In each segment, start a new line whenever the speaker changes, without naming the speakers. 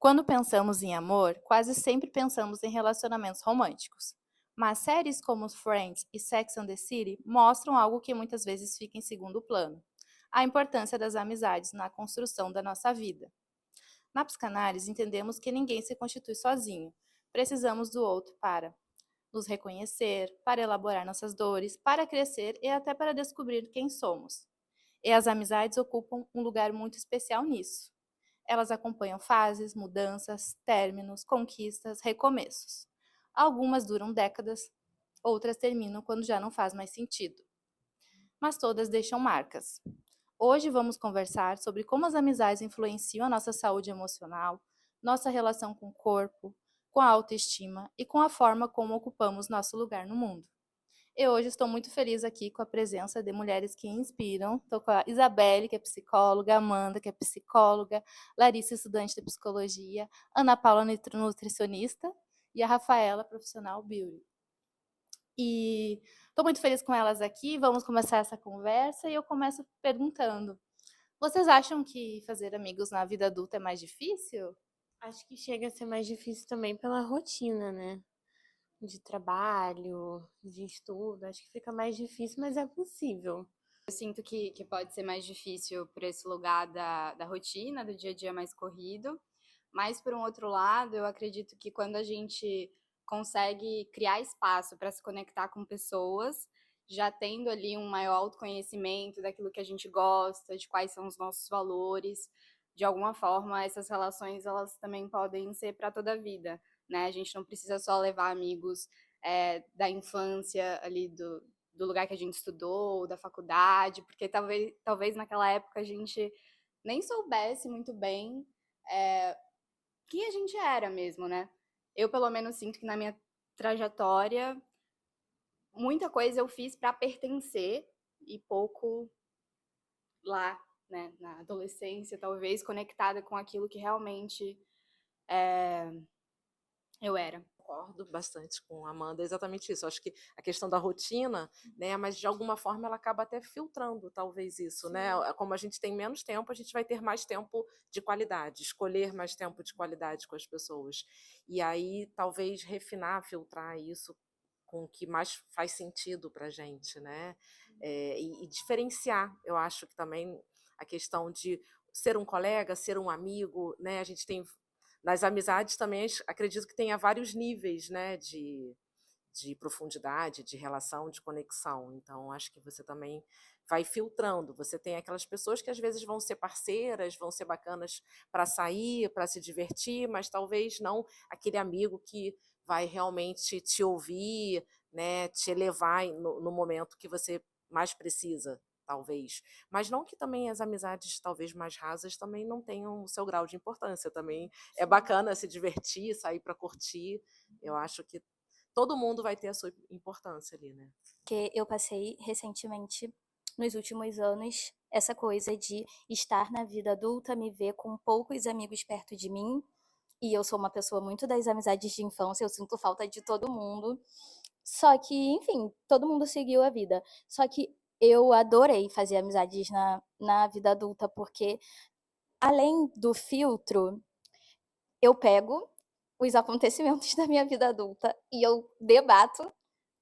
Quando pensamos em amor, quase sempre pensamos em relacionamentos românticos. Mas séries como Friends e Sex and the City mostram algo que muitas vezes fica em segundo plano: a importância das amizades na construção da nossa vida. Na psicanálise, entendemos que ninguém se constitui sozinho. Precisamos do outro para nos reconhecer, para elaborar nossas dores, para crescer e até para descobrir quem somos. E as amizades ocupam um lugar muito especial nisso. Elas acompanham fases, mudanças, términos, conquistas, recomeços. Algumas duram décadas, outras terminam quando já não faz mais sentido. Mas todas deixam marcas. Hoje vamos conversar sobre como as amizades influenciam a nossa saúde emocional, nossa relação com o corpo, com a autoestima e com a forma como ocupamos nosso lugar no mundo. E hoje estou muito feliz aqui com a presença de mulheres que inspiram. Estou com a Isabelle, que é psicóloga, Amanda, que é psicóloga, Larissa, estudante de psicologia, Ana Paula, nutricionista, e a Rafaela, profissional beauty. E estou muito feliz com elas aqui. Vamos começar essa conversa e eu começo perguntando: vocês acham que fazer amigos na vida adulta é mais difícil?
Acho que chega a ser mais difícil também pela rotina, né? De trabalho, de estudo. Acho que fica mais difícil, mas é possível.
Eu sinto que pode ser mais difícil por esse lugar da rotina, do dia a dia mais corrido. Mas, por um outro lado, eu acredito que quando a gente consegue criar espaço para se conectar com pessoas, já tendo ali um maior autoconhecimento daquilo que a gente gosta, de quais são os nossos valores, de alguma forma, essas relações elas também podem ser para toda a vida, né? A gente não precisa só levar amigos da infância ali do lugar que a gente estudou, da faculdade, porque talvez naquela época a gente nem soubesse muito bem quem a gente era mesmo, né? Eu, pelo menos, sinto que na minha trajetória, muita coisa eu fiz para pertencer e pouco lá, né, na adolescência, talvez, conectada com aquilo que realmente eu era.
Concordo bastante com a Amanda, é exatamente isso. Eu acho que a questão da rotina, né, mas de alguma forma ela acaba até filtrando talvez isso, né? Como a gente tem menos tempo, a gente vai ter mais tempo de qualidade, escolher mais tempo de qualidade com as pessoas. E aí talvez refinar, filtrar isso com o que mais faz sentido para a gente, né? E diferenciar, eu acho que também a questão de ser um colega, ser um amigo, né? A gente tem nas amizades também acredito que tenha vários níveis, né, de profundidade, de relação, de conexão. Então, acho que você também vai filtrando. Você tem aquelas pessoas que às vezes vão ser parceiras, vão ser bacanas para sair, para se divertir, mas talvez não aquele amigo que vai realmente te ouvir, né, te elevar no momento que você mais precisa, talvez. Mas não que também as amizades talvez mais rasas também não tenham o seu grau de importância. Também é bacana se divertir, sair para curtir. Eu acho que todo mundo vai ter a sua importância ali, né?
Que eu passei recentemente, nos últimos anos, essa coisa de estar na vida adulta, me ver com poucos amigos perto de mim. E eu sou uma pessoa muito das amizades de infância, eu sinto falta de todo mundo. Só que, enfim, todo mundo seguiu a vida. Só que eu adorei fazer amizades na vida adulta, porque além do filtro, eu pego os acontecimentos da minha vida adulta e eu debato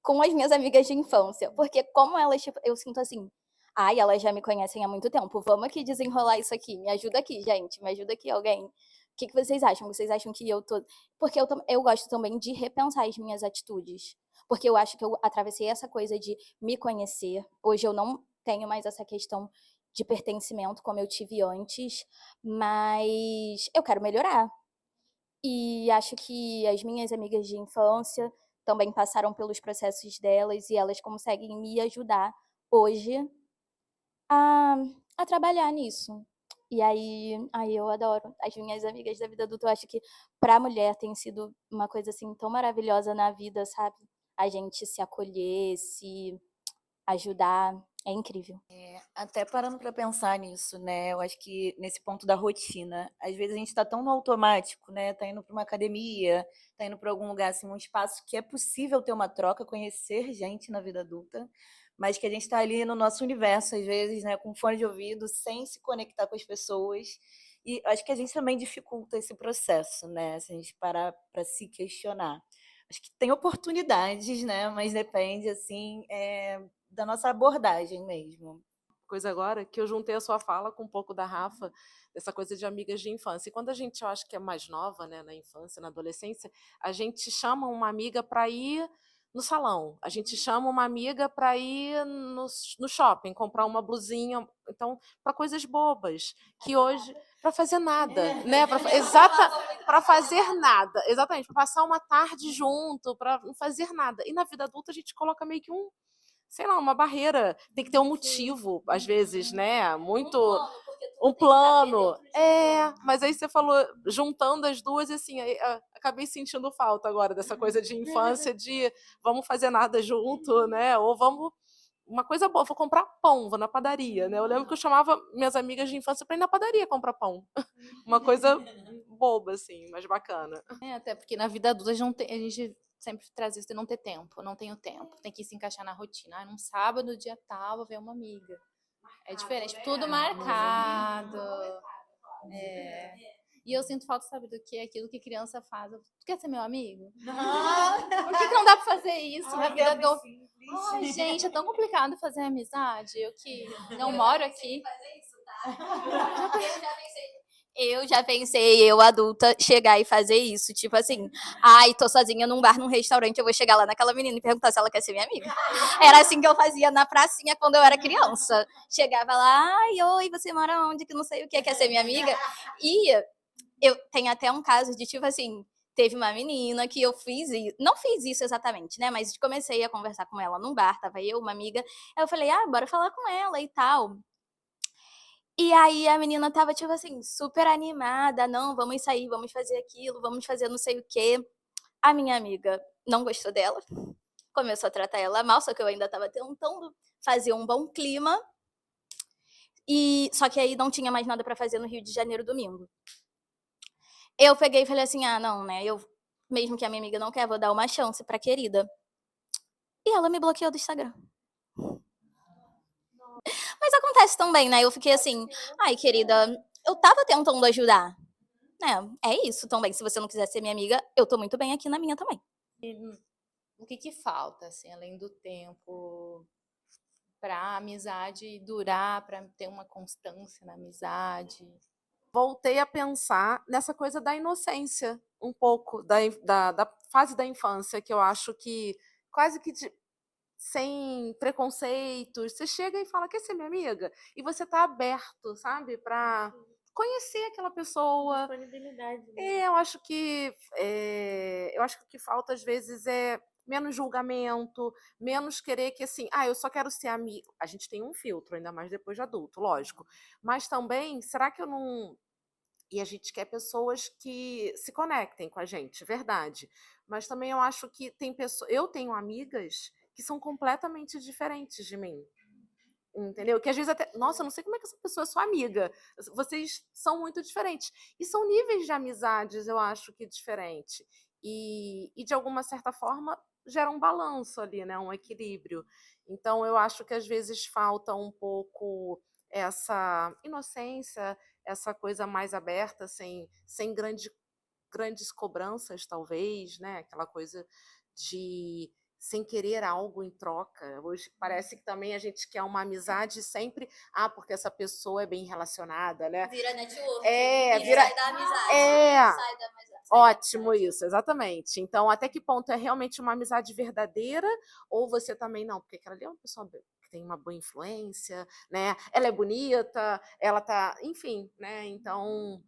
com as minhas amigas de infância, porque como elas, tipo, eu sinto assim, ai, elas já me conhecem há muito tempo, vamos aqui desenrolar isso aqui, me ajuda aqui, gente, me ajuda aqui alguém. O que que vocês acham? Vocês acham que eu tô... Porque eu gosto também de repensar as minhas atitudes, porque eu acho que eu atravessei essa coisa de me conhecer. Hoje eu não tenho mais essa questão de pertencimento como eu tive antes, mas eu quero melhorar. E acho que as minhas amigas de infância também passaram pelos processos delas e elas conseguem me ajudar hoje a, a trabalhar nisso. E aí eu adoro as minhas amigas da vida adulta. Eu acho que pra mulher tem sido uma coisa assim tão maravilhosa na vida, sabe? A gente se acolher, se ajudar. É incrível.
Até parando para pensar nisso, né? Eu acho que nesse ponto da rotina, às vezes a gente está tão no automático, né? Tá indo para uma academia, tá indo para algum lugar assim, um espaço que é possível ter uma troca, conhecer gente na vida adulta, mas que a gente está ali no nosso universo às vezes, né, com fone de ouvido, sem se conectar com as pessoas. E acho que a gente também dificulta esse processo, né? Se a gente parar para se questionar. Acho que tem oportunidades, né? Mas depende, assim, da nossa abordagem mesmo.
Coisa agora que eu juntei a sua fala com um pouco da Rafa, dessa coisa de amigas de infância. E quando a gente, eu acho que é mais nova, né, na infância, na adolescência, a gente chama uma amiga para ir no salão, a gente chama uma amiga para ir no shopping, comprar uma blusinha, então, para coisas bobas, que hoje, para fazer nada, né? Para fazer nada, exatamente, para passar uma tarde junto, para não fazer nada. E na vida adulta a gente coloca meio que sei lá, uma barreira. Tem que ter um motivo, às vezes, né? Muito. Um plano. Mas aí você falou, juntando as duas, assim, acabei sentindo falta agora dessa coisa de infância, de vamos fazer nada junto, né? Ou vamos. Uma coisa boa, vou comprar pão, vou na padaria, né? Eu lembro que eu chamava minhas amigas de infância para ir na padaria comprar pão. Uma coisa boba, assim, mas bacana.
Até porque na vida adulta a gente sempre traz isso de não ter tempo, não tenho tempo, tem que se encaixar na rotina. Num sábado, dia tal, vou ver uma amiga. É diferente, tudo marcado. E eu sinto falta, sabe, do que é aquilo que criança faz. Tu quer ser meu amigo? Por que não dá pra fazer isso na vida adulta? Ai, gente, é tão complicado fazer amizade. Eu que não moro aqui.
Eu já pensei, eu adulta, chegar e fazer isso. Tipo assim, ai, tô sozinha num bar, num restaurante, eu vou chegar lá naquela menina e perguntar se ela quer ser minha amiga. Era assim que eu fazia na pracinha quando eu era criança. Chegava lá, ai, oi, você mora onde? Que não sei o que, quer ser minha amiga? E eu tenho até um caso de, tipo assim, teve uma menina que eu fiz isso, não fiz isso exatamente, né? Mas comecei a conversar com ela num bar, tava eu, uma amiga. Aí eu falei, bora falar com ela e tal. E aí a menina tava, tipo assim, super animada, não, vamos sair, vamos fazer aquilo, vamos fazer não sei o quê. A minha amiga não gostou dela, começou a tratar ela mal, só que eu ainda tava tentando fazer um bom clima. E só que aí não tinha mais nada pra fazer no Rio de Janeiro domingo. Eu peguei e falei assim: não, né? Eu, mesmo que a minha amiga não quer, vou dar uma chance pra querida. E ela me bloqueou do Instagram. Mas acontece também, né? Eu fiquei assim, ai, querida, eu tava tentando ajudar. Né? É isso também. Se você não quiser ser minha amiga, eu tô muito bem aqui na minha também.
O que falta, assim, além do tempo, para a amizade durar, para ter uma constância na amizade?
Voltei a pensar nessa coisa da inocência, um pouco, da fase da infância, que eu acho que quase que sem preconceitos, você chega e fala, quer ser minha amiga? E você tá aberto, sabe, para conhecer aquela pessoa.
Disponibilidade, né?
Eu acho que o que falta às vezes é menos julgamento, menos querer que assim, eu só quero ser amigo. A gente tem um filtro, ainda mais depois de adulto, lógico. Mas também, será que eu não. E a gente quer pessoas que se conectem com a gente, verdade. Mas também eu acho que tem pessoas. Eu tenho amigas que são completamente diferentes de mim. Entendeu? Que às vezes até. Nossa, eu não sei como é que essa pessoa é sua amiga. Vocês são muito diferentes. E são níveis de amizades, eu acho que diferente. E de alguma certa forma gera um balanço ali, né? Um equilíbrio. Então eu acho que às vezes falta um pouco essa inocência, essa coisa mais aberta, sem grandes cobranças, talvez, né? Aquela coisa de sem querer algo em troca. Hoje parece que também a gente quer uma amizade sempre, porque essa pessoa é bem relacionada, né?
Vira network.
Sai
da amizade.
Sai da amizade. Ótimo isso, exatamente. Então, até que ponto é realmente uma amizade verdadeira ou você também não? Porque aquela ali é uma pessoa que tem uma boa influência, né? Ela é bonita, ela tá, enfim, né? Então,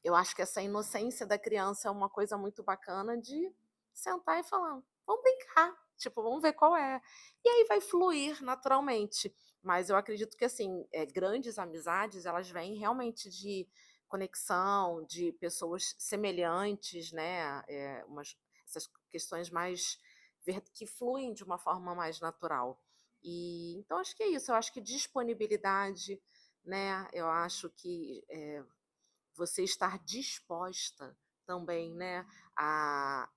eu acho que essa inocência da criança é uma coisa muito bacana de sentar e falar, vamos brincar, tipo, vamos ver qual é. E aí vai fluir naturalmente. Mas eu acredito que, assim, grandes amizades, elas vêm realmente de conexão, de pessoas semelhantes, né? Essas questões mais que fluem de uma forma mais natural. E então acho que é isso. Eu acho que disponibilidade, né? Eu acho que você estar disposta também, né?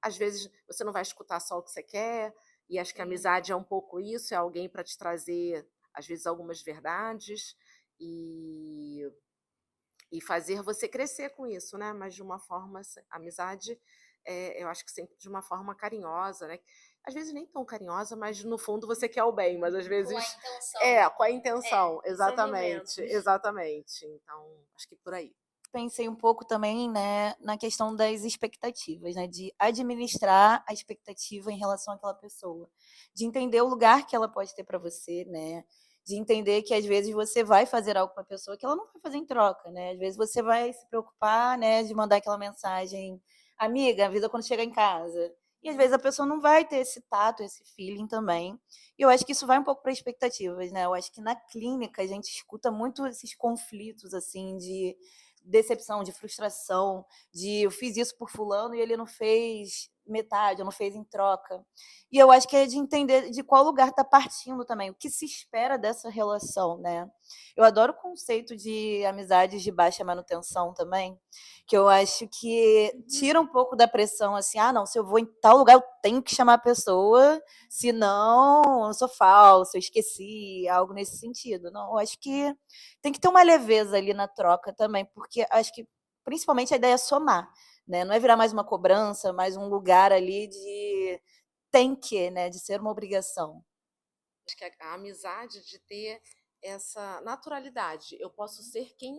Às vezes você não vai escutar só o que você quer, e acho que a amizade é um pouco isso, é alguém para te trazer, às vezes, algumas verdades, e e fazer você crescer com isso, né, mas de uma forma amizade, eu acho que sempre de uma forma carinhosa, né, às vezes nem tão carinhosa, mas no fundo você quer o bem, mas às vezes com a intenção,
são
exatamente,
momentos.
exatamente. Então, acho que por aí.
Pensei um pouco também, né, na questão das expectativas, né, de administrar a expectativa em relação àquela pessoa, de entender o lugar que ela pode ter para você, né, de entender que às vezes você vai fazer algo com a pessoa que ela não vai fazer em troca, né, às vezes você vai se preocupar, né, de mandar aquela mensagem: "Amiga, avisa quando chegar em casa", e às vezes a pessoa não vai ter esse tato, esse feeling também. E eu acho que isso vai um pouco para expectativas, né, eu acho que na clínica a gente escuta muito esses conflitos, assim, de decepção, de frustração, de eu fiz isso por fulano e ele não fez metade, ou não fez em troca. E eu acho que é de entender de qual lugar está partindo também, o que se espera dessa relação, né. Eu adoro o conceito de amizades de baixa manutenção também, que eu acho que tira um pouco da pressão, assim: "Ah não, se eu vou em tal lugar eu tenho que chamar a pessoa, senão eu sou falsa, eu esqueci", algo nesse sentido. Não, eu acho que tem que ter uma leveza ali na troca também, porque acho que principalmente a ideia é somar, né, não é virar mais uma cobrança, mais um lugar ali de tem que, né, de ser uma obrigação.
Acho que a amizade de ter essa naturalidade. Eu posso ser quem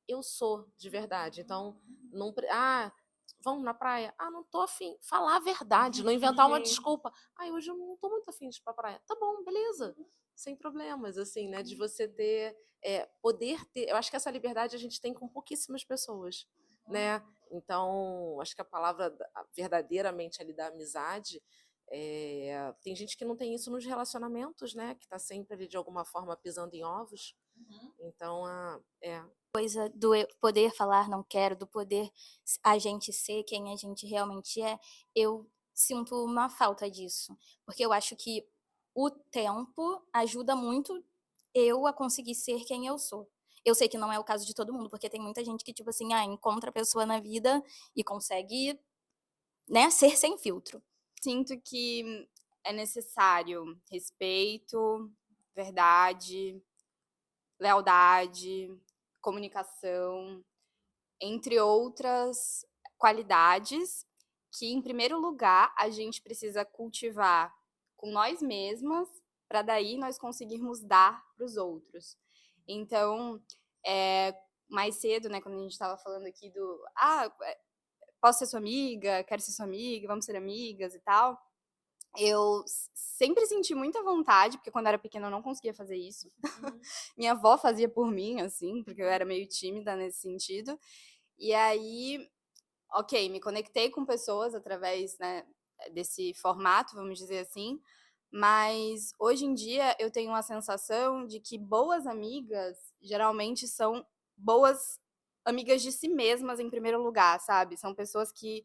eu sou de verdade. Então, não, vamos na praia? Ah, não tô afim. Falar a verdade, não inventar uma
Sim.
desculpa. Ah, hoje eu não tô muito afim de ir pra praia. Tá bom, beleza. Sem problemas, assim, né? De você ter, poder ter. Eu acho que essa liberdade a gente tem com pouquíssimas pessoas, né? Então, acho que a palavra verdadeiramente ali da amizade tem gente que não tem isso nos relacionamentos, né, que tá sempre ali de alguma forma pisando em ovos. Então,
Coisa do eu poder falar não quero, do poder a gente ser quem a gente realmente é, eu sinto uma falta disso. Porque eu acho que o tempo ajuda muito eu a conseguir ser quem eu sou. Eu sei que não é o caso de todo mundo, porque tem muita gente que, tipo assim, encontra a pessoa na vida e consegue, né, ser sem filtro.
Sinto que é necessário respeito, verdade, lealdade, comunicação, entre outras qualidades que, em primeiro lugar, a gente precisa cultivar com nós mesmas, para daí nós conseguirmos dar para os outros. Então, mais cedo, né, quando a gente estava falando aqui do posso ser sua amiga, quero ser sua amiga, vamos ser amigas e tal. Eu sempre senti muita vontade, porque quando eu era pequena eu não conseguia fazer isso. Minha avó fazia por mim, assim, porque eu era meio tímida nesse sentido. E aí, ok, me conectei com pessoas através, né, desse formato, vamos dizer assim, mas hoje em dia eu tenho uma sensação de que boas amigas geralmente são boas amigas de si mesmas em primeiro lugar, sabe? São pessoas que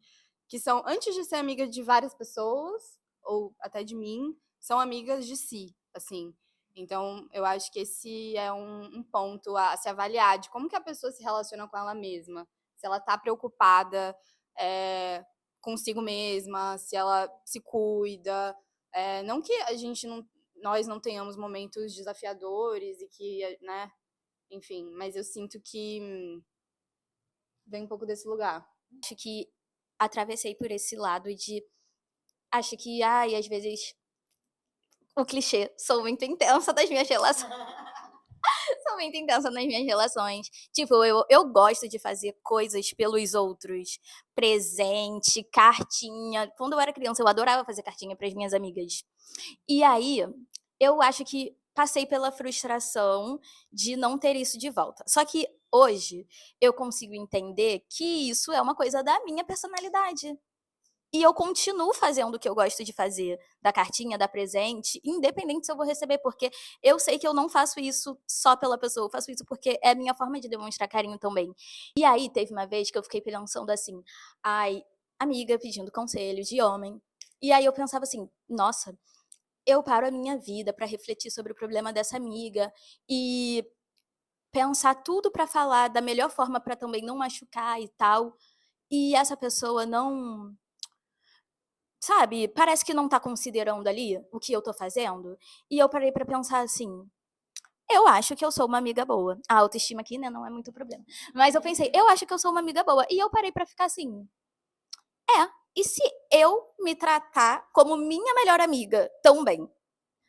são, antes de ser amiga de várias pessoas, ou até de mim, são amigas de si, assim. Então, eu acho que esse é um ponto a se avaliar, de como que a pessoa se relaciona com ela mesma. Se ela está preocupada consigo mesma, se ela se cuida. Não que nós não tenhamos momentos desafiadores e que, né, enfim, mas eu sinto que vem um pouco desse lugar.
Acho que atravessei por esse lado de acho que, ai, às vezes o clichê, sou muito intensa das minhas relações. Sou muito intensa nas minhas relações. Tipo, eu gosto de fazer coisas pelos outros. Presente, cartinha. Quando eu era criança, eu adorava fazer cartinha para as minhas amigas. E aí, eu acho que passei pela frustração de não ter isso de volta. Só que hoje eu consigo entender que isso é uma coisa da minha personalidade. E eu continuo fazendo o que eu gosto de fazer, da cartinha, da presente, independente se eu vou receber, porque eu sei que eu não faço isso só pela pessoa, eu faço isso porque é a minha forma de demonstrar carinho também. E aí teve uma vez que eu fiquei pensando assim: "Ai, amiga pedindo conselho de homem". E aí eu pensava assim: "Nossa, eu paro a minha vida pra refletir sobre o problema dessa amiga e pensar tudo pra falar da melhor forma pra também não machucar e tal, e essa pessoa não, sabe, parece que não tá considerando ali o que eu tô fazendo". E eu parei pra pensar assim: eu acho que eu sou uma amiga boa. A autoestima aqui, né, não é muito problema. Mas eu pensei, eu acho que eu sou uma amiga boa. E eu parei pra ficar assim, e se eu me tratar como minha melhor amiga também?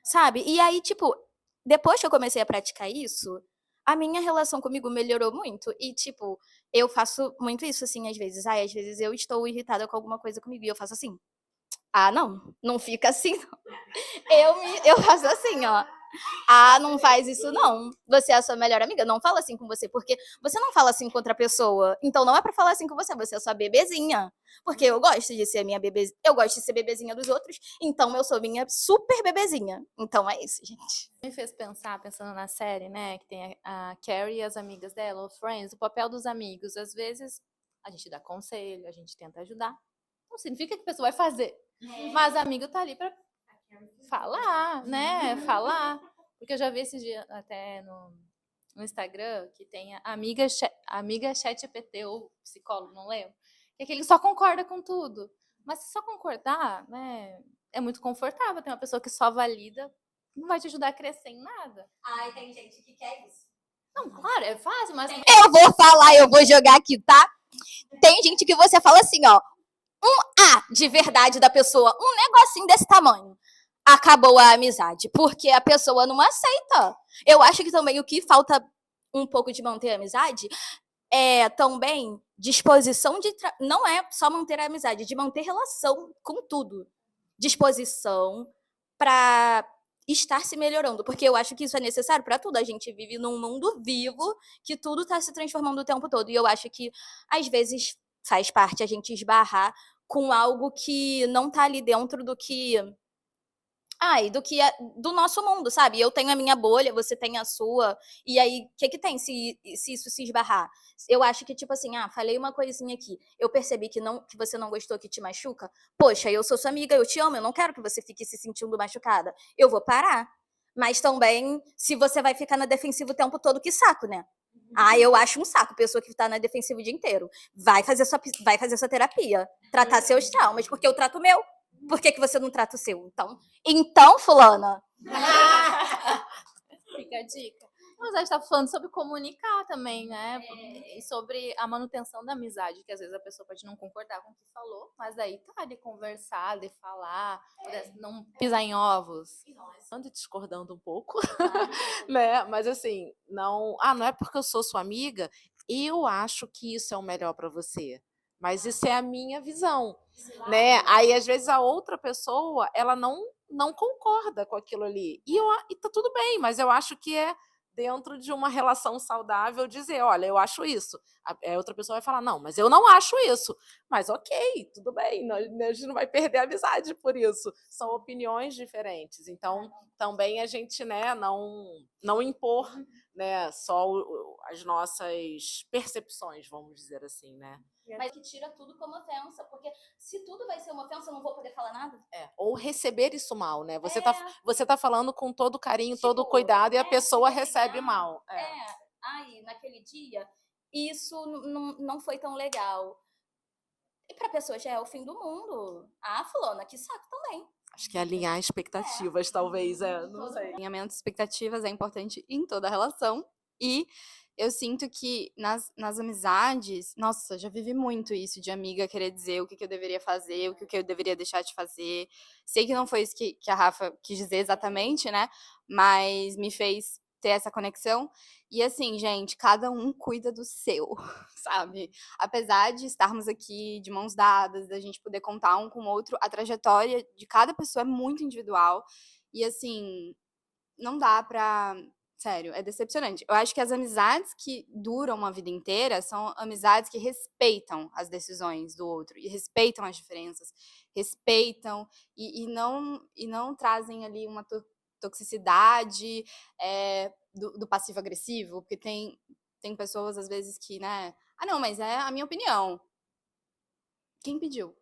Sabe? E aí, tipo, depois que eu comecei a praticar isso, a minha relação comigo melhorou muito. E, tipo, eu faço muito isso, assim, às vezes. Ai, às vezes eu estou irritada com alguma coisa comigo e eu faço assim. Ah, não, não fica assim, não. Eu faço assim, ó. Ah, não faz isso não. Você é a sua melhor amiga. Não fala assim com você, porque você não fala assim com outra pessoa. Então não é pra falar assim com você, você é sua bebezinha. Porque eu gosto de ser minha bebezinha, eu gosto de ser bebezinha dos outros, então eu sou minha super bebezinha. Então é isso, gente.
Me fez pensar, pensando na série, né, que tem a Carrie e as amigas dela, o Friends, o papel dos amigos. Às vezes a gente dá conselho, a gente tenta ajudar. Não significa que a pessoa vai fazer. Mas amigo tá ali pra falar, né? Falar. Porque eu já vi esses dias até no Instagram que tem a amiga ChatGPT ou psicólogo, não lembro. Que é que ele só concorda com tudo. Mas se só concordar, né? É muito confortável. Tem uma pessoa que só valida, não vai te ajudar a crescer em nada.
Ai, tem gente que quer isso.
Não, claro, é fácil, mas
Eu vou falar, eu vou jogar aqui, tá? Tem gente que você fala assim, ó, de verdade da pessoa, um negocinho desse tamanho. Acabou a amizade, porque a pessoa não aceita. Eu acho que também o que falta um pouco de manter a amizade é também disposição de. Não é só manter a amizade, de manter relação com tudo. Disposição para estar se melhorando, porque eu acho que isso é necessário para tudo. A gente vive num mundo vivo que tudo está se transformando o tempo todo. E eu acho que, às vezes, faz parte a gente esbarrar com algo que não está ali dentro do que do nosso mundo, sabe? Eu tenho a minha bolha, você tem a sua, e aí, o que que tem se isso se esbarrar? Eu acho que, tipo assim, falei uma coisinha aqui, eu percebi que você não gostou, que te machuca, poxa, eu sou sua amiga, eu te amo, eu não quero que você fique se sentindo machucada, eu vou parar. Mas também, se você vai ficar na defensiva o tempo todo, que saco, né? Eu acho um saco, pessoa que tá na defensiva o dia inteiro. Vai fazer sua terapia, tratar seus traumas, porque eu trato o meu. Por que que você não trata o seu? Então, fulana.
fica a dica. Mas a gente tá falando sobre comunicar também, né? E sobre a manutenção da amizade, que às vezes a pessoa pode não concordar com o que falou, mas aí tá de conversar, de falar, não pisar em ovos.
Ando discordando um pouco, né? Mas assim, não é porque eu sou sua amiga, eu acho que isso é o melhor para você. Mas isso é a minha visão, né? Aí às vezes a outra pessoa, ela não concorda com aquilo ali. E tá tudo bem, mas eu acho que é dentro de uma relação saudável dizer, olha, eu acho isso. A outra pessoa vai falar, não, mas eu não acho isso. Mas ok, tudo bem, a gente não vai perder a amizade por isso. São opiniões diferentes. Então, também a gente, né, não impor, né, só as nossas percepções, vamos dizer assim, né?
Mas que tira tudo como ofensa, porque se tudo vai ser uma ofensa, eu não vou poder falar nada.
Ou receber isso mal, né? Você tá falando com todo carinho, todo cuidado, e a pessoa recebe mal.
Naquele dia, isso não foi tão legal. E pra pessoa já é o fim do mundo. Fulana, que saco também.
Acho que alinhar expectativas, talvez, não sei.
Alinhamento de expectativas é importante em toda relação. E eu sinto que nas amizades, nossa, já vivi muito isso de amiga querer dizer o que eu deveria fazer, o que eu deveria deixar de fazer. Sei que não foi isso que a Rafa quis dizer exatamente, né? Mas me fez ter essa conexão. E assim, gente, cada um cuida do seu, sabe? Apesar de estarmos aqui de mãos dadas, da gente poder contar um com o outro, a trajetória de cada pessoa é muito individual. E assim, não dá pra. Sério, é decepcionante. Eu acho que as amizades que duram uma vida inteira são amizades que respeitam as decisões do outro e respeitam as diferenças, respeitam e não trazem ali uma toxicidade do passivo-agressivo, porque tem pessoas, às vezes, que, né? Não, mas é a minha opinião. Quem pediu?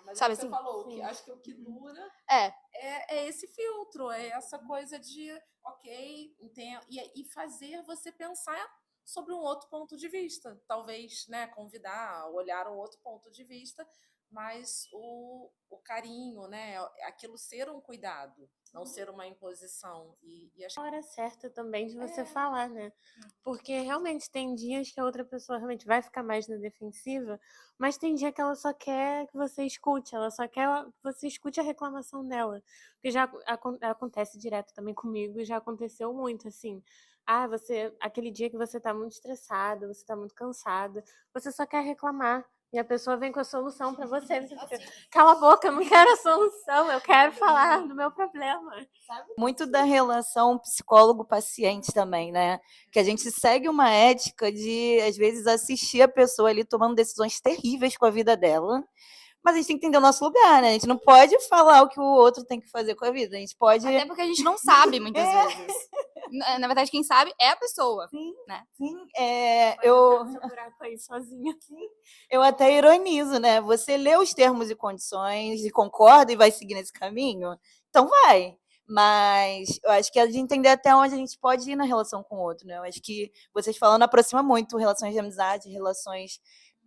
Mas
Sabe
você
assim?
falou, que acho que o que dura
É
esse filtro, é essa coisa de, ok, entendo, e fazer você pensar sobre um outro ponto de vista. Talvez, né, convidar, olhar um outro ponto de vista, mas o carinho, né, aquilo ser um cuidado, não ser uma imposição. E acho
A hora certa também de você falar, né? Porque realmente tem dias que a outra pessoa realmente vai ficar mais na defensiva, mas tem dia que ela só quer que você escute, ela só quer que você escute a reclamação dela. Porque já acontece direto também comigo, e já aconteceu muito, assim. Ah, aquele dia que você tá muito estressado, você tá muito cansada, você só quer reclamar. E a pessoa vem com a solução pra você. Você fica, cala a boca, eu não quero a solução, eu quero falar do meu problema.
Muito da relação psicólogo-paciente também, né? Que a gente segue uma ética de, às vezes, assistir a pessoa ali tomando decisões terríveis com a vida dela, mas a gente tem que entender o nosso lugar, né? A gente não pode falar o que o outro tem que fazer com a vida. A gente pode.
Até porque a gente não sabe muitas vezes. Na verdade, quem sabe é a pessoa.
Sim,
né?
sim.
Eu seu buraco aí sozinha.
Eu até ironizo, né? Você lê os termos e condições e concorda e vai seguir nesse caminho, então vai. Mas eu acho que é de entender até onde a gente pode ir na relação com o outro, né? Eu acho que vocês falando aproxima muito relações de amizade, relações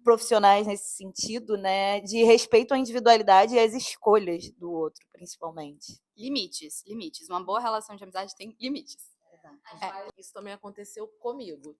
profissionais nesse sentido, né? De respeito à individualidade e às escolhas do outro, principalmente.
Limites. Uma boa relação de amizade tem limites.
Isso também aconteceu comigo.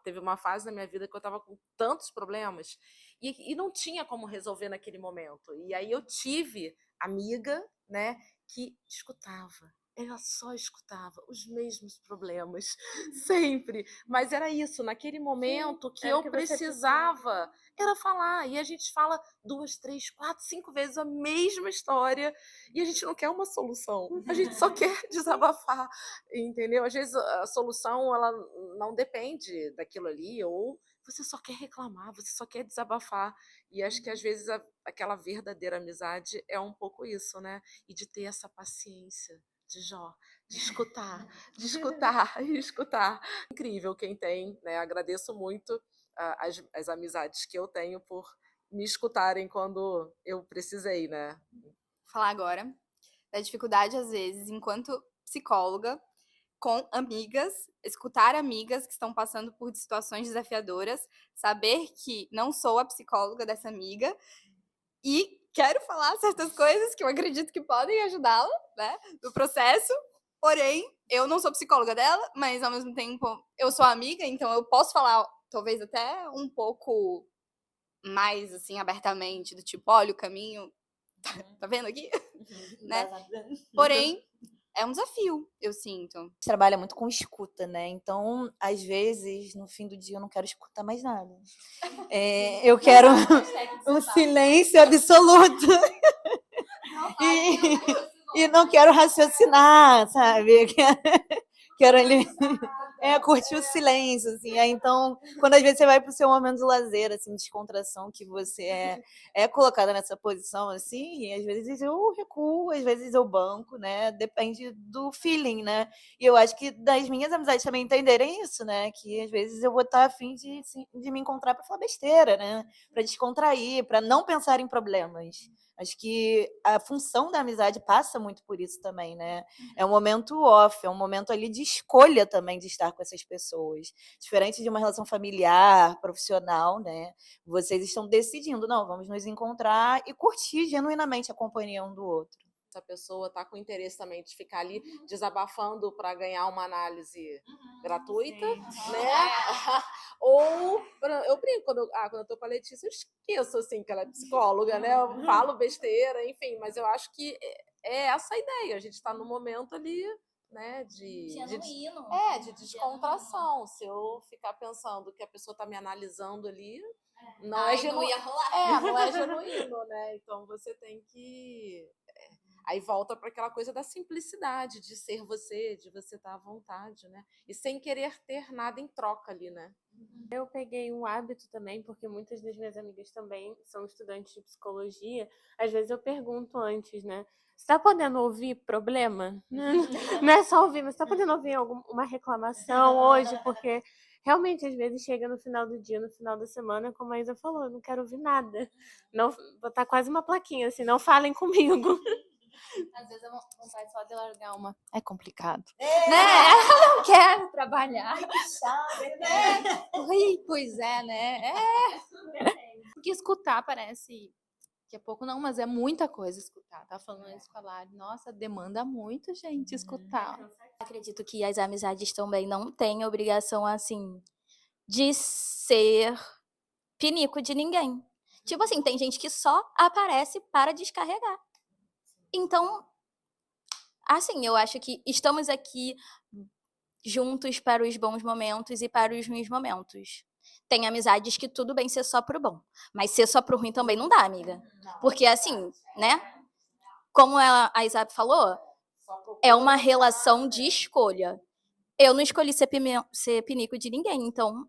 Teve uma fase na minha vida que eu estava com tantos problemas e não tinha como resolver naquele momento. E aí eu tive amiga, né, que escutava. Ela só escutava os mesmos problemas, sempre. Mas era isso, naquele momento que
era o
eu
que você
precisava, era falar. E a gente fala 2, 3, 4, 5 vezes a mesma história e a gente não quer uma solução. A gente só quer desabafar, entendeu? Às vezes a solução ela não depende daquilo ali, ou você só quer reclamar, você só quer desabafar. E acho que às vezes aquela verdadeira amizade é um pouco isso, né? E de ter essa paciência de Jó, de escutar, de escutar e escutar. Incrível quem tem, né? Agradeço muito as amizades que eu tenho por me escutarem quando eu precisei, né?
Vou falar agora da dificuldade, às vezes, enquanto psicóloga, com amigas, escutar amigas que estão passando por situações desafiadoras, saber que não sou a psicóloga dessa amiga e quero falar certas coisas que eu acredito que podem ajudá-la, né, no processo, porém, eu não sou psicóloga dela, mas ao mesmo tempo eu sou amiga, então eu posso falar talvez até um pouco mais, assim, abertamente, do tipo, olha, o caminho, tá vendo aqui? Né? Porém, é um desafio, eu sinto.
A gente trabalha muito com escuta, né? Então, às vezes, no fim do dia, eu não quero escutar mais nada. Eu quero um silêncio absoluto. E não quero raciocinar, sabe? Quero ali curtir o silêncio, assim. Então, quando às vezes você vai para o seu momento de lazer, assim, descontração, que você é colocada nessa posição, assim, e às vezes eu recuo, às vezes eu banco, né? Depende do feeling, né? E eu acho que das minhas amizades também entenderem isso, né? Que às vezes eu vou estar a fim de me encontrar para falar besteira, né? Para descontrair, para não pensar em problemas. Acho que a função da amizade passa muito por isso também, né? É um momento off, é um momento ali de escolha também de estar com essas pessoas. Diferente de uma relação familiar, profissional, né? Vocês estão decidindo, não, vamos nos encontrar e curtir genuinamente a companhia um do outro.
Essa pessoa está com interesse também de ficar ali desabafando para ganhar uma análise gratuita, né? Ou eu brinco, quando eu tô com a Letícia, eu esqueço assim que ela é psicóloga, né? Eu falo besteira, enfim, mas eu acho que é essa a ideia. A gente está no momento ali, né, de descontração. Se eu ficar pensando que a pessoa está me analisando ali, não é genuíno. Não é genuíno, né? Então você tem que aí volta para aquela coisa da simplicidade, de ser você, de você estar à vontade, né? E sem querer ter nada em troca ali, né?
Eu peguei um hábito também, porque muitas das minhas amigas também são estudantes de psicologia. Às vezes eu pergunto antes, né? Você tá podendo ouvir problema? Não é só ouvir, mas você tá podendo ouvir uma reclamação hoje? Porque realmente, às vezes, chega no final do dia, no final da semana, como a Isa falou, eu não quero ouvir nada. Não, botar quase uma plaquinha assim, não falem comigo.
Às vezes a vontade só de largar uma. É complicado. Né? Eu não quero trabalhar. Ui, pois é, né? Porque escutar parece que é pouco, não, mas é muita coisa escutar. Tava falando isso com a Lari. Nossa, demanda muito, gente, escutar.
Acredito que as amizades também não têm obrigação, assim, de ser pinico de ninguém. Tipo assim, tem gente que só aparece para descarregar. Então, assim, eu acho que estamos aqui juntos para os bons momentos e para os ruins momentos. Tem amizades que tudo bem ser só pro bom, mas ser só pro ruim também não dá, amiga. Porque assim, né? Como a Isab falou, é uma relação de escolha. Eu não escolhi ser pinico de ninguém, então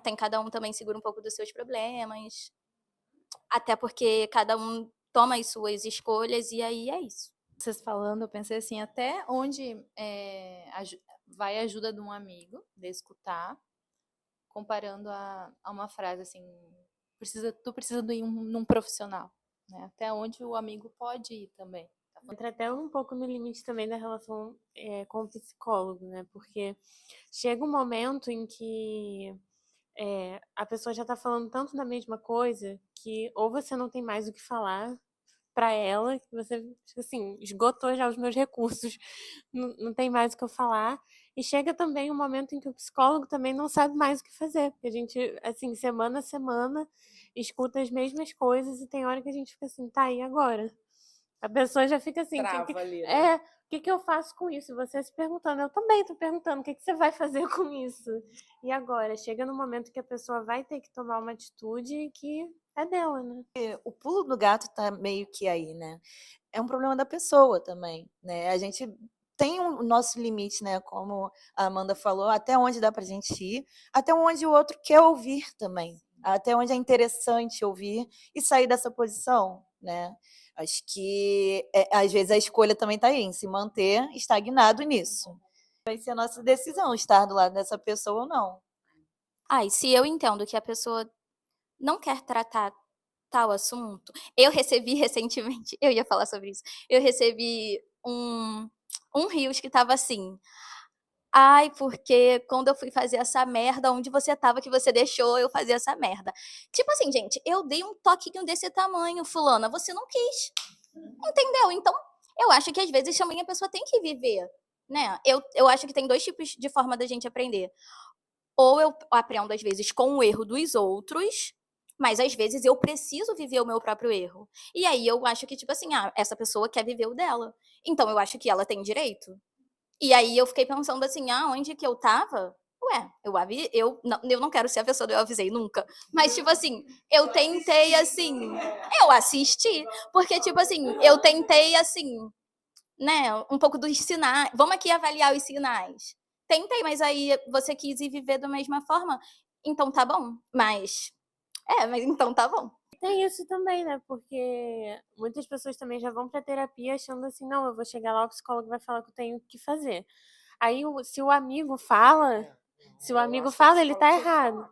tem cada um também segura um pouco dos seus problemas. Até porque cada um toma as suas escolhas e aí é isso.
Vocês falando, eu pensei assim, até onde vai a ajuda de um amigo, de escutar, comparando a uma frase assim, tu precisa de ir num profissional, né? Até onde o amigo pode ir também.
Entra até um pouco no limite também da relação com o psicólogo, né? Porque chega um momento em que a pessoa já tá falando tanto da mesma coisa que ou você não tem mais o que falar para ela, que você, assim, esgotou já os meus recursos, não tem mais o que eu falar. E chega também um momento em que o psicólogo também não sabe mais o que fazer, porque a gente, assim, semana a semana, escuta as mesmas coisas e tem hora que a gente fica assim, tá, e agora? A pessoa já fica assim,
Trava ali, né?
o que eu faço com isso? E você se perguntando, eu também tô perguntando, o que você vai fazer com isso? E agora? Chega no momento que a pessoa vai ter que tomar uma atitude que é dela, né?
O pulo do gato tá meio que aí, né? É um problema da pessoa também, né? A gente tem o nosso limite, né? Como a Amanda falou, até onde dá pra gente ir, até onde o outro quer ouvir também, até onde é interessante ouvir e sair dessa posição, né? Acho que às vezes a escolha também está aí, em se manter estagnado nisso. Vai ser a nossa decisão estar do lado dessa pessoa ou não.
E se eu entendo que a pessoa não quer tratar tal assunto, eu recebi recentemente, eu ia falar sobre isso, eu recebi um Reels que estava assim, ai, porque quando eu fui fazer essa merda, onde você estava que você deixou eu fazer essa merda? Tipo assim, gente, eu dei um toquinho desse tamanho, fulana, você não quis, entendeu? Então, eu acho que às vezes também a pessoa tem que viver, né? Eu acho que tem 2 tipos de forma da gente aprender. Ou eu aprendo, às vezes, com o erro dos outros, mas às vezes eu preciso viver o meu próprio erro. E aí eu acho que, tipo assim, essa pessoa quer viver o dela. Então eu acho que ela tem direito. E aí eu fiquei pensando assim, onde que eu tava? Ué, eu não quero ser a pessoa do eu avisei nunca. Mas, tipo assim, eu tentei, assim, eu assisti. Porque, tipo assim, eu tentei, assim, né, um pouco dos sinais. Vamos aqui avaliar os sinais. Tentei, mas aí você quis ir viver da mesma forma, então tá bom. Mas então tá bom.
Tem isso também, né? Porque muitas pessoas também já vão pra terapia achando assim, não, eu vou chegar lá, o psicólogo vai falar que eu tenho que fazer. Aí, se o amigo fala, ele tá errado.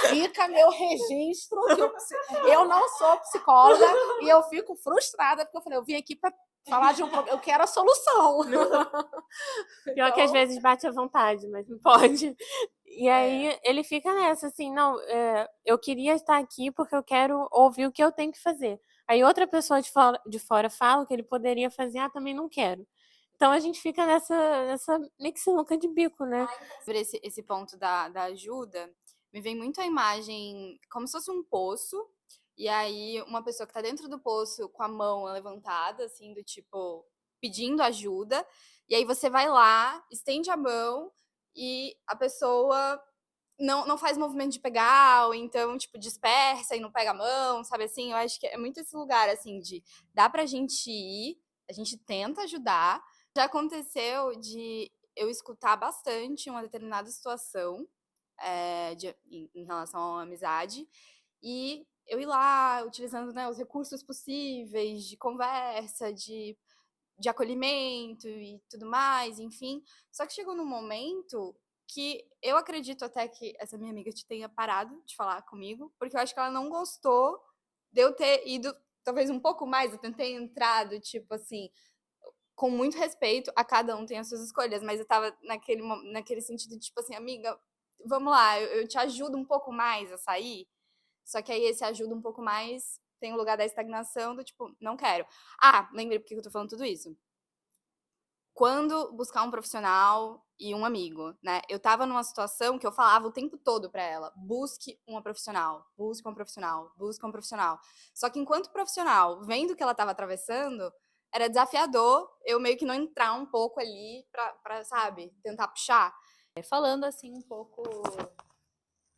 Fica meu registro que eu não sou psicóloga e eu fico frustrada porque eu falei, eu vim aqui para falar de um problema, eu quero a solução.
Pior que às vezes bate à vontade, mas não pode. E aí ele fica nessa, assim, não, eu queria estar aqui porque eu quero ouvir o que eu tenho que fazer. Aí outra pessoa de fora fala o que ele poderia fazer, também não quero. Então a gente fica nessa meio que sinuca de bico, né?
Sobre esse ponto da ajuda, me vem muito a imagem como se fosse um poço, e aí uma pessoa que tá dentro do poço com a mão levantada, assim, do tipo, pedindo ajuda, e aí você vai lá, estende a mão, e a pessoa não faz movimento de pegar, ou então, tipo, dispersa e não pega a mão, sabe assim? Eu acho que é muito esse lugar, assim, de dá pra gente ir, a gente tenta ajudar. Já aconteceu de eu escutar bastante uma determinada situação em relação a uma amizade, e eu ir lá utilizando, né, os recursos possíveis de conversa, de acolhimento e tudo mais, enfim. Só que chegou num momento que eu acredito até que essa minha amiga tenha parado de falar comigo, porque eu acho que ela não gostou de eu ter ido talvez um pouco mais, eu tentei entrar do tipo assim, com muito respeito, a cada um tem as suas escolhas, mas eu tava naquele sentido, tipo assim, amiga, vamos lá, eu te ajudo um pouco mais a sair, só que aí esse ajuda um pouco mais tem o lugar da estagnação do tipo, não quero. Ah, lembrei porque eu tô falando tudo isso. Quando buscar um profissional e um amigo, né? Eu tava numa situação que eu falava o tempo todo pra ela: busque uma profissional, busque uma profissional, busque uma profissional. Só que enquanto profissional, vendo o que ela tava atravessando, era desafiador eu meio que não entrar um pouco ali pra sabe, tentar puxar.
Falando assim um pouco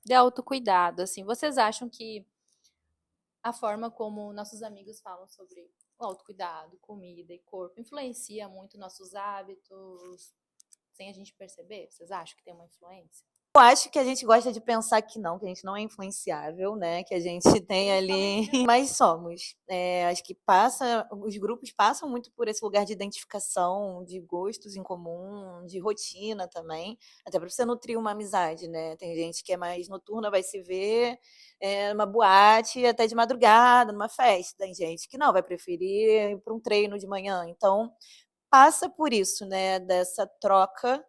de autocuidado, assim, vocês acham que a forma como nossos amigos falam sobre o autocuidado, comida e corpo influencia muito nossos hábitos, sem a gente perceber? Vocês acham que tem uma influência?
Eu acho que a gente gosta de pensar que a gente não é influenciável, né? Que a gente tem ali, mas somos. Acho que os grupos passam muito por esse lugar de identificação, de gostos em comum, de rotina também, até para você nutrir uma amizade, né? Tem gente que é mais noturna, vai se ver numa boate até de madrugada, numa festa. Tem gente que não, vai preferir ir para um treino de manhã. Então, passa por isso, né? Dessa troca.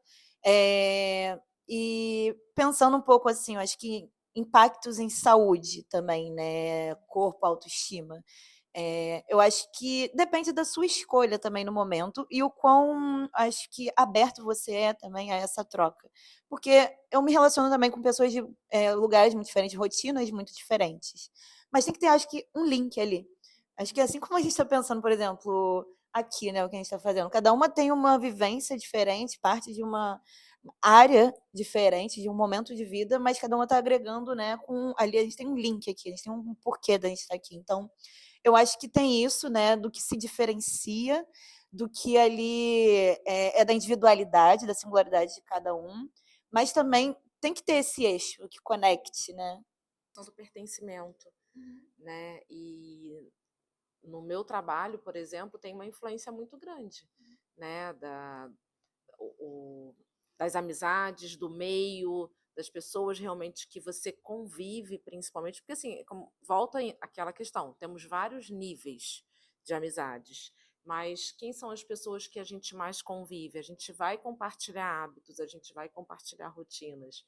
É, e pensando um pouco assim, eu acho que impactos em saúde também, né? Corpo, autoestima. Eu acho que depende da sua escolha também no momento e o quão, acho que, aberto você é também a essa troca. Porque eu me relaciono também com pessoas de lugares muito diferentes, rotinas muito diferentes. Mas tem que ter, acho que, um link ali. Acho que assim como a gente está pensando, por exemplo, aqui, né, o que a gente está fazendo, cada uma tem uma vivência diferente, parte de uma área diferente, de um momento de vida, mas cada uma está agregando, né, ali a gente tem um link aqui, a gente tem um porquê da gente estar aqui. Então, eu acho que tem isso, né, do que se diferencia, do que ali é da individualidade, da singularidade de cada um, mas também tem que ter esse eixo que conecte, né?
Do pertencimento, né? E no meu trabalho, por exemplo, tem uma influência muito grande, né? Das amizades, do meio, das pessoas realmente que você convive, principalmente, porque assim, volta àquela questão, temos vários níveis de amizades, mas quem são as pessoas que a gente mais convive? A gente vai compartilhar hábitos, a gente vai compartilhar rotinas.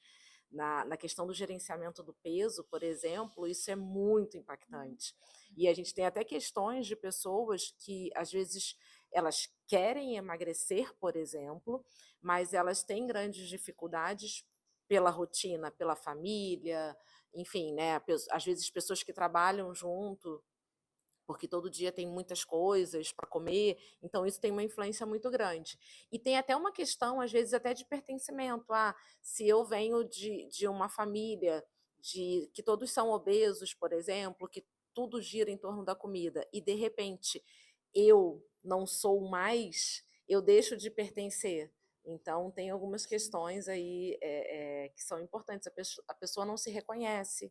Na questão do gerenciamento do peso, por exemplo, isso é muito impactante. E a gente tem até questões de pessoas que, às vezes, elas querem emagrecer, por exemplo, mas elas têm grandes dificuldades pela rotina, pela família, enfim, né? Às vezes pessoas que trabalham junto, porque todo dia tem muitas coisas para comer, então isso tem uma influência muito grande. E tem até uma questão, às vezes, até de pertencimento. Se eu venho de uma família que todos são obesos, por exemplo, que tudo gira em torno da comida, e de repente eu não sou mais, eu deixo de pertencer. Então, tem algumas questões aí que são importantes. A pessoa não se reconhece,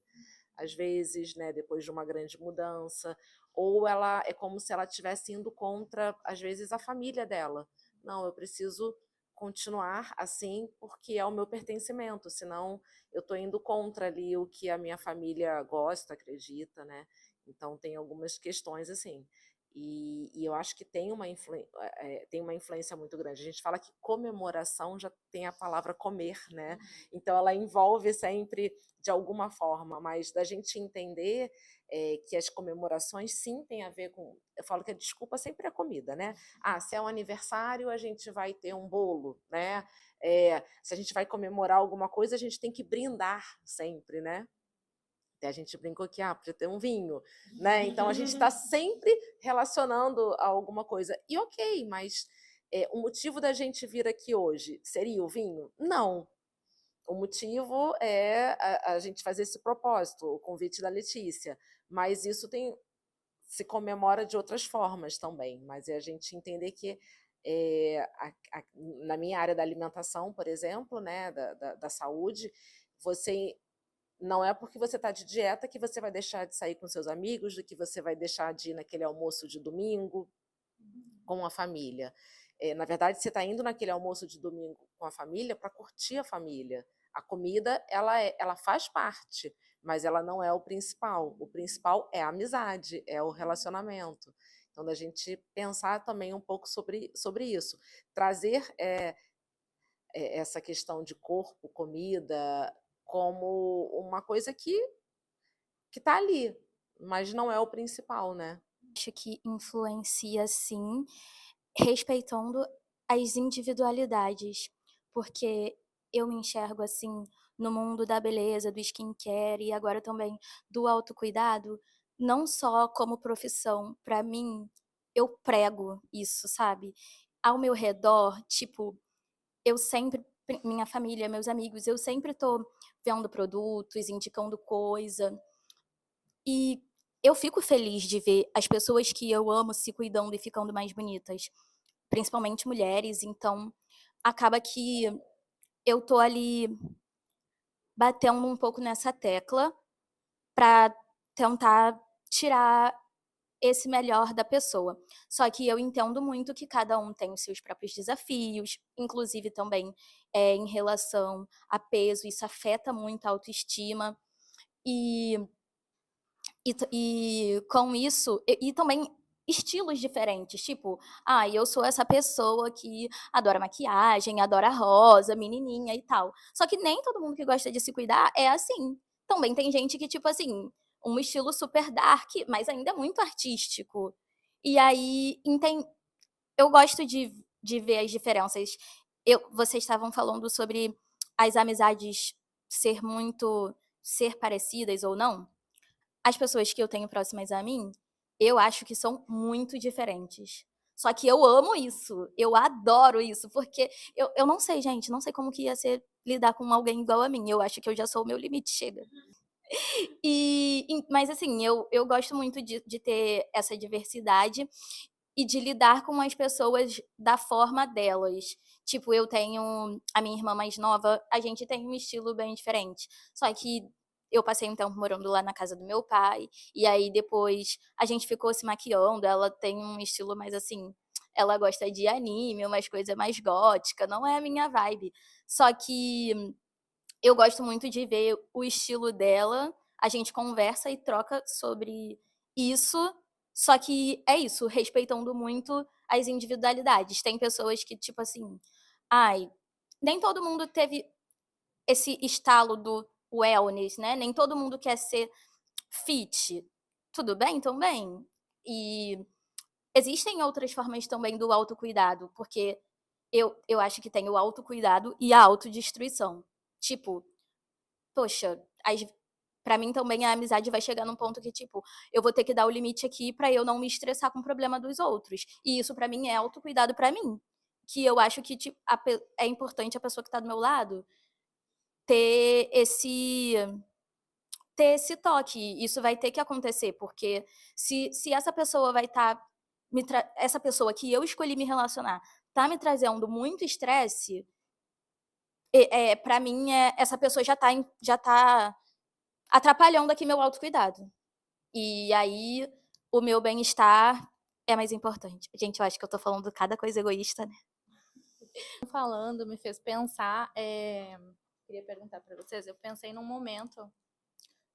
às vezes, né, depois de uma grande mudança, ou ela é como se ela estivesse indo contra, às vezes, a família dela. Não, eu preciso continuar assim porque é o meu pertencimento, senão eu estou indo contra ali o que a minha família gosta, acredita, né? Então tem algumas questões assim. E eu acho que tem uma influência muito grande. A gente fala que comemoração já tem a palavra comer, né? Então ela envolve sempre de alguma forma, mas da gente entender que as comemorações sim têm a ver com. Eu falo que a desculpa sempre é a comida, né? Se é um aniversário, a gente vai ter um bolo, né? Se a gente vai comemorar alguma coisa, a gente tem que brindar sempre, né? Até a gente brincou que podia ter um vinho, né? Então a gente está sempre relacionando a alguma coisa. E ok, mas o motivo da gente vir aqui hoje seria o vinho? Não. O motivo é a gente fazer esse propósito, o convite da Letícia. Mas isso se comemora de outras formas também. Mas é a gente entender que na minha área da alimentação, por exemplo, né, da saúde, você não é porque você está de dieta que você vai deixar de sair com seus amigos, que você vai deixar de ir naquele almoço de domingo com a família. Na verdade, você está indo naquele almoço de domingo com a família para curtir a família. A comida, ela faz parte, mas ela não é o principal. O principal é a amizade, é o relacionamento. Então, da gente pensar também um pouco sobre isso. Trazer essa questão de corpo, comida, como uma coisa que está ali, mas não é o principal, né?
Acho que influencia sim, respeitando as individualidades, porque eu me enxergo assim no mundo da beleza, do skincare e agora também do autocuidado, não só como profissão, para mim, eu prego isso, sabe? Ao meu redor, tipo, eu sempre, minha família, meus amigos, eu sempre tô vendo produtos, indicando coisa, e eu fico feliz de ver as pessoas que eu amo se cuidando e ficando mais bonitas, principalmente mulheres, então acaba que eu tô ali batendo um pouco nessa tecla pra tentar tirar esse melhor da pessoa. Só que eu entendo muito que cada um tem os seus próprios desafios, inclusive também, em relação a peso, isso afeta muito a autoestima, e com isso e também estilos diferentes, tipo, eu sou essa pessoa que adora maquiagem, adora rosa, menininha e tal. Só que nem todo mundo que gosta de se cuidar é assim. Também tem gente que, tipo assim, um estilo super dark, mas ainda é muito artístico. E aí, eu gosto de ver as diferenças. Vocês estavam falando sobre as amizades ser parecidas ou não. As pessoas que eu tenho próximas a mim, eu acho que são muito diferentes. Só que eu amo isso, eu adoro isso, porque eu não sei, gente, não sei como que ia ser lidar com alguém igual a mim. Eu acho que eu já sou o meu limite, chega. Mas assim, eu gosto muito de ter essa diversidade e de lidar com as pessoas da forma delas. Tipo, eu tenho a minha irmã mais nova, a gente tem um estilo bem diferente. Só que eu passei um tempo morando lá na casa do meu pai, e aí depois a gente ficou se maquiando. Ela tem um estilo mais assim, ela gosta de anime, umas coisas mais gótica, não é a minha vibe. Só que eu gosto muito de ver o estilo dela, a gente conversa e troca sobre isso, só que é isso, respeitando muito as individualidades. Tem pessoas que, tipo assim, ai, nem todo mundo teve esse estalo do wellness, né? Nem todo mundo quer ser fit. Tudo bem também. E existem outras formas também do autocuidado, porque eu acho que tem o autocuidado e a autodestruição. Tipo, poxa, pra mim também a amizade vai chegar num ponto que, tipo, eu vou ter que dar o limite aqui pra eu não me estressar com o problema dos outros. E isso pra mim é autocuidado pra mim. Que eu acho que é importante a pessoa que tá do meu lado ter esse ter esse toque. Isso vai ter que acontecer, porque se essa pessoa vai estar essa pessoa que eu escolhi me relacionar tá me trazendo muito estresse, para mim essa pessoa já tá atrapalhando aqui meu autocuidado. E aí, o meu bem-estar é mais importante. Gente, eu acho que eu tô falando cada coisa egoísta, né?
Falando me fez pensar, queria perguntar para vocês, eu pensei num momento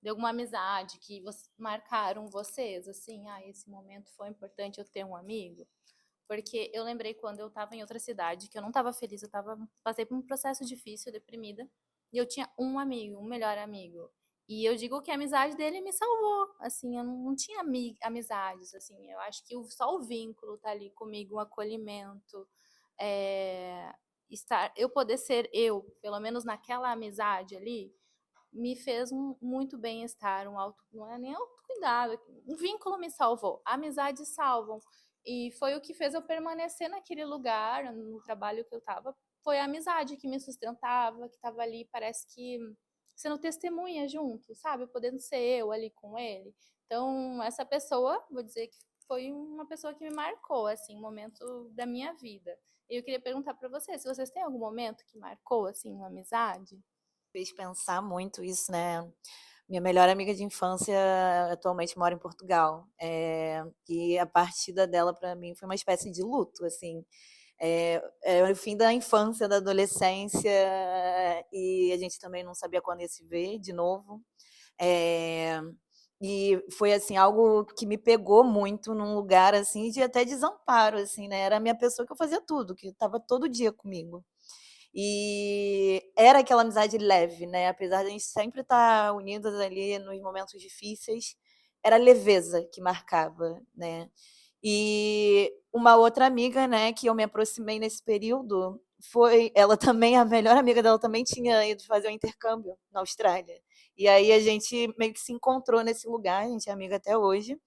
de alguma amizade que marcaram vocês, assim, esse momento foi importante eu ter um amigo, porque eu lembrei quando eu estava em outra cidade, que eu não estava feliz, passei por um processo difícil, deprimida, e eu tinha um amigo, um melhor amigo. E eu digo que a amizade dele me salvou, assim, eu não tinha amizades, assim, eu acho que só o vínculo tá ali comigo, um acolhimento, eu poder ser eu, pelo menos naquela amizade ali, me fez muito bem-estar, não é nem autocuidado, um vínculo me salvou, amizades salvam. E foi o que fez eu permanecer naquele lugar, no trabalho que eu estava, foi a amizade que me sustentava, que estava ali, parece que sendo testemunha junto, sabe? Podendo ser eu ali com ele. Então, essa pessoa, vou dizer que foi uma pessoa que me marcou, assim, um momento da minha vida. E eu queria perguntar para vocês, se vocês têm algum momento que marcou, assim, uma amizade?
Fez pensar muito isso, né. Minha melhor amiga de infância atualmente mora em Portugal, e a partida dela para mim foi uma espécie de luto, assim. É o fim da infância, da adolescência, e a gente também não sabia quando ia se ver de novo. E foi, assim, algo que me pegou muito num lugar, assim, de até desamparo, assim, né, era a minha pessoa que eu fazia tudo, que estava todo dia comigo. E era aquela amizade leve, né, apesar de a gente sempre estar unidas ali nos momentos difíceis, era a leveza que marcava, né. E uma outra amiga, né, que eu me aproximei nesse período, foi ela também, a melhor amiga dela também tinha ido fazer um intercâmbio na Austrália. E aí a gente meio que se encontrou nesse lugar, a gente é amiga até hoje.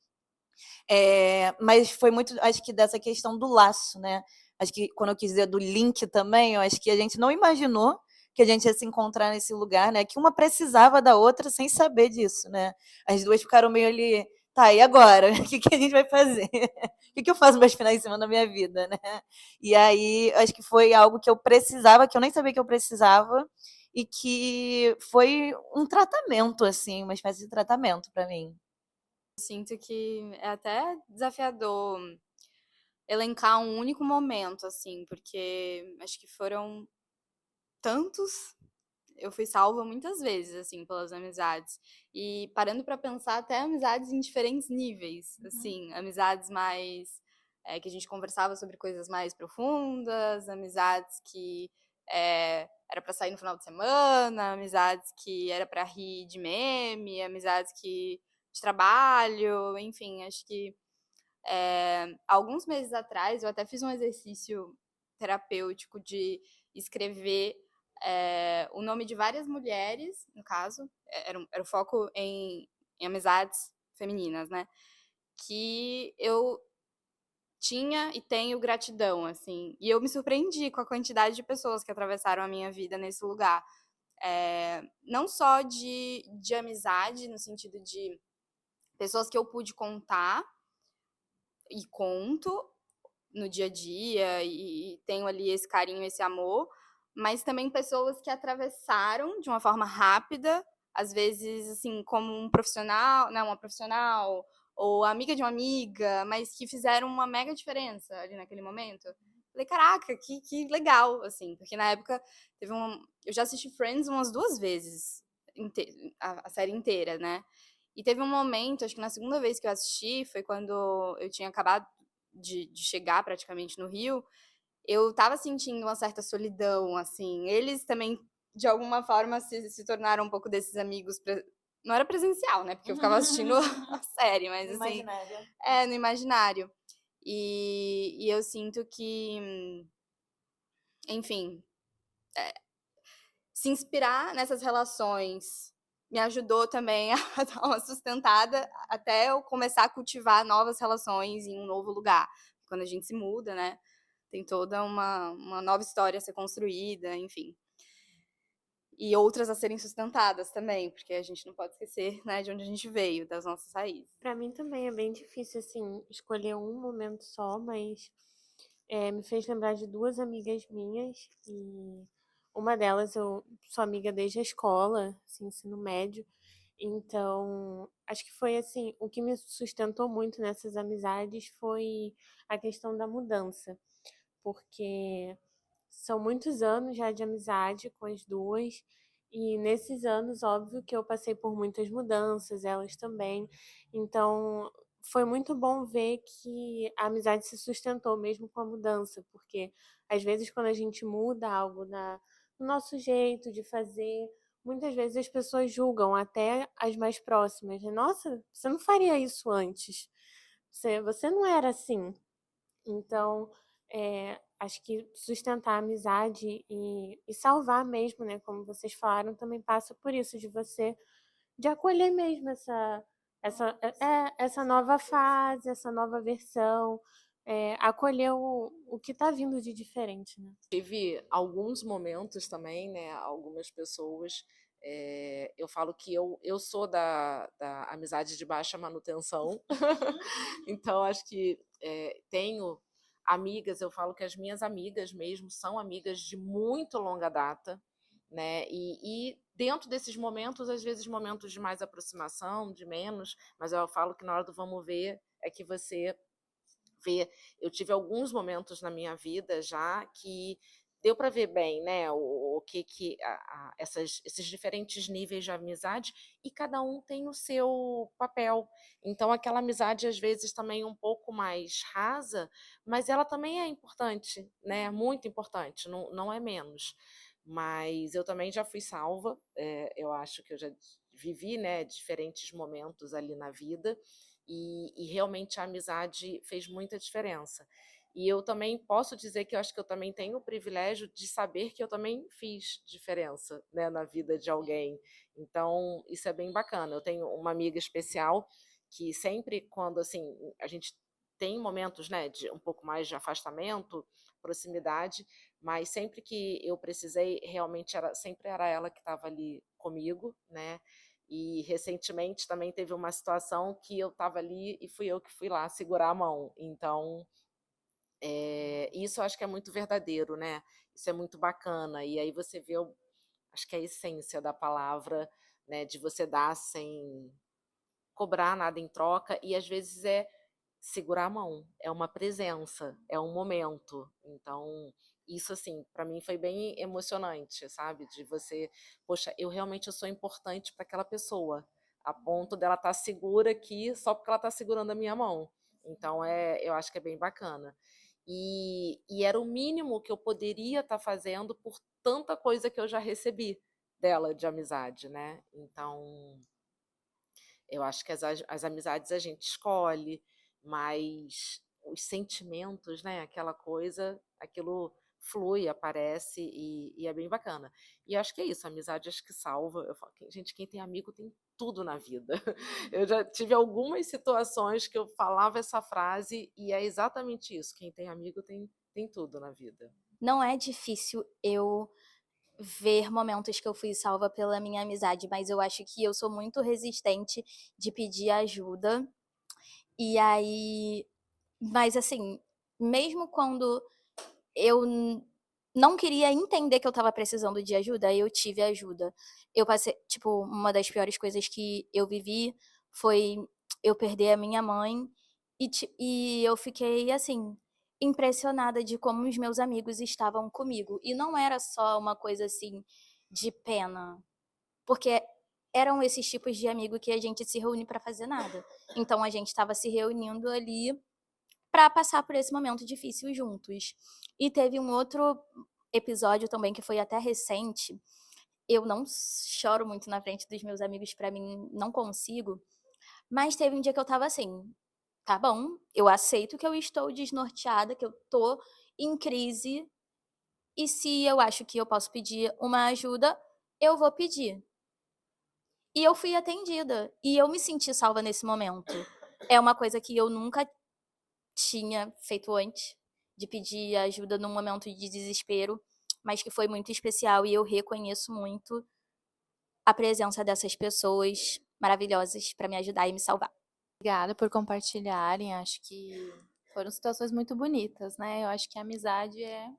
Mas foi muito, acho que dessa questão do laço, né? Acho que quando eu quis dizer do link também, eu acho que a gente não imaginou que a gente ia se encontrar nesse lugar, né? Que uma precisava da outra sem saber disso, né? As duas ficaram meio ali, tá, e agora? O que, que a gente vai fazer? O que, que eu faço mais finais de semana da minha vida, né? E aí, acho que foi algo que eu precisava, que eu nem sabia que eu precisava, e que foi um tratamento, assim, uma espécie de tratamento para mim.
Sinto que é até desafiador elencar um único momento, assim, porque acho que foram tantos. Eu fui salva muitas vezes, assim, pelas amizades. E parando pra pensar, até amizades em diferentes níveis, assim, amizades mais que a gente conversava sobre coisas mais profundas, amizades que era pra sair no final de semana, amizades que era pra rir de meme, amizades que de trabalho, enfim, acho que alguns meses atrás eu até fiz um exercício terapêutico de escrever o nome de várias mulheres, no caso, era o foco em amizades femininas, né? Que eu tinha e tenho gratidão, assim. E eu me surpreendi com a quantidade de pessoas que atravessaram a minha vida nesse lugar. Não só de amizade, no sentido de pessoas que eu pude contar e conto no dia a dia e tenho ali esse carinho, esse amor, mas também pessoas que atravessaram de uma forma rápida, às vezes, assim, como um profissional, não, uma profissional, ou amiga de uma amiga, mas que fizeram uma mega diferença ali naquele momento. Falei, caraca, que legal, assim, porque na época eu já assisti Friends umas 2 vezes, a série inteira, né? E teve um momento, acho que na segunda vez que eu assisti, foi quando eu tinha acabado de chegar praticamente no Rio, eu estava sentindo uma certa solidão, assim. Eles também, de alguma forma, se tornaram um pouco desses amigos. Não era presencial, né? Porque eu ficava assistindo a série, mas assim.
Imaginária.
No imaginário. E eu sinto que, enfim, se inspirar nessas relações me ajudou também a dar uma sustentada até eu começar a cultivar novas relações em um novo lugar. Quando a gente se muda, né? Tem toda uma nova história a ser construída, enfim. E outras a serem sustentadas também, porque a gente não pode esquecer, né, de onde a gente veio, das nossas raízes.
Pra mim também é bem difícil, assim, escolher um momento só, mas me fez lembrar de duas amigas minhas, e uma delas eu sou amiga desde a escola, assim, ensino médio. Então, acho que foi assim, o que me sustentou muito nessas amizades foi a questão da mudança, porque são muitos anos já de amizade com as duas, e nesses anos, óbvio que eu passei por muitas mudanças, elas também. Então, foi muito bom ver que a amizade se sustentou mesmo com a mudança, porque às vezes quando a gente muda algo no nosso jeito de fazer, muitas vezes as pessoas julgam, até as mais próximas, né? Nossa, você não faria isso antes. Você não era assim. Então, acho que sustentar a amizade e salvar mesmo, né, como vocês falaram, também passa por isso, de acolher mesmo essa nova fase, essa nova versão, acolher o que está vindo de diferente, né.
Tive alguns momentos também, né, algumas pessoas, eu falo que eu sou da amizade de baixa manutenção, então acho que, tenho amigas, eu falo que as minhas amigas mesmo são amigas de muito longa data, né, e dentro desses momentos, às vezes momentos de mais aproximação, de menos, mas eu falo que na hora do vamos ver é que você ver. Eu tive alguns momentos na minha vida já que deu para ver bem, né, o que esses diferentes níveis de amizade, e cada um tem o seu papel. Então aquela amizade, às vezes, também um pouco mais rasa, mas ela também é importante, né, muito importante, não é menos. Mas eu também já fui salva, eu acho que eu já vivi, né, diferentes momentos ali na vida, e realmente a amizade fez muita diferença. E eu também posso dizer que eu acho que eu também tenho o privilégio de saber que eu também fiz diferença, né, na vida de alguém. Então, isso é bem bacana. Eu tenho uma amiga especial que sempre quando, assim, a gente tem momentos, né, de um pouco mais de afastamento, proximidade, mas sempre que eu precisei, realmente sempre era ela que estava ali comigo, né? E recentemente também teve uma situação que eu estava ali e fui eu que fui lá segurar a mão. Então, isso eu acho que é muito verdadeiro, né? Isso é muito bacana. E aí você vê, acho que a essência da palavra, né? De você dar sem cobrar nada em troca, e às vezes é segurar a mão, é uma presença, é um momento. Então, isso assim, para mim foi bem emocionante, sabe? De você, poxa, eu sou importante para aquela pessoa, a ponto dela estar segura aqui só porque ela está segurando a minha mão. Então, eu acho que é bem bacana. E era o mínimo que eu poderia estar fazendo por tanta coisa que eu já recebi dela de amizade, né? Então, eu acho que as amizades a gente escolhe, mas os sentimentos, né, aquela coisa, aquilo flui, aparece e é bem bacana. E eu acho que é isso, a amizade acho que salva. Eu falo, gente, quem tem amigo tem tudo na vida. Eu já tive algumas situações que eu falava essa frase e é exatamente isso, quem tem amigo tem tudo na vida.
Não é difícil eu ver momentos que eu fui salva pela minha amizade, mas eu acho que eu sou muito resistente de pedir ajuda. E aí, mas assim, mesmo quando eu não queria entender que eu estava precisando de ajuda, eu tive ajuda. Eu passei, tipo, uma das piores coisas que eu vivi foi eu perder a minha mãe e eu fiquei assim impressionada de como os meus amigos estavam comigo. E não era só uma coisa assim de pena, porque eram esses tipos de amigo que a gente se reúne para fazer nada. Então a gente estava se reunindo ali para passar por esse momento difícil juntos. E teve um outro episódio também que foi até recente. Eu não choro muito na frente dos meus amigos, para mim não consigo, mas teve um dia que eu tava assim, tá bom, eu aceito que eu estou desnorteada, que eu tô em crise, e se eu acho que eu posso pedir uma ajuda, eu vou pedir. E eu fui atendida, e eu me senti salva nesse momento. É uma coisa que eu nunca tinha feito antes, de pedir ajuda num momento de desespero, mas que foi muito especial e eu reconheço muito a presença dessas pessoas maravilhosas para me ajudar e me salvar.
Obrigada por compartilharem. Acho que foram situações muito bonitas, né? Eu acho que a amizade é,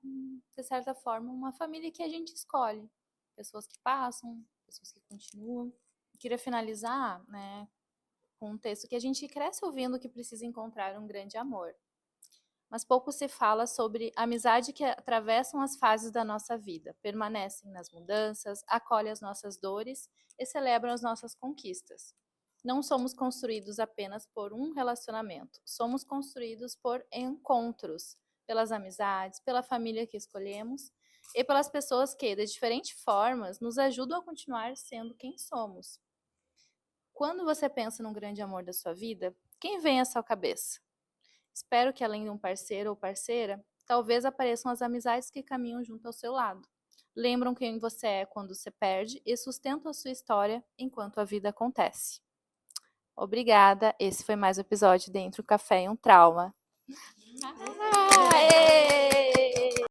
de certa forma, uma família que a gente escolhe. Pessoas que passam, pessoas que continuam. Queria finalizar, né, com um texto que a gente cresce ouvindo que precisa encontrar um grande amor. Mas pouco se fala sobre a amizade que atravessam as fases da nossa vida, permanecem nas mudanças, acolhem as nossas dores e celebram as nossas conquistas. Não somos construídos apenas por um relacionamento, somos construídos por encontros, pelas amizades, pela família que escolhemos e pelas pessoas que, de diferentes formas, nos ajudam a continuar sendo quem somos. Quando você pensa num grande amor da sua vida, quem vem à sua cabeça? Espero que, além de um parceiro ou parceira, talvez apareçam as amizades que caminham junto ao seu lado. Lembram quem você é quando se perde e sustentam a sua história enquanto a vida acontece. Obrigada, esse foi mais um episódio de Entre um Café e um Trauma. Aê!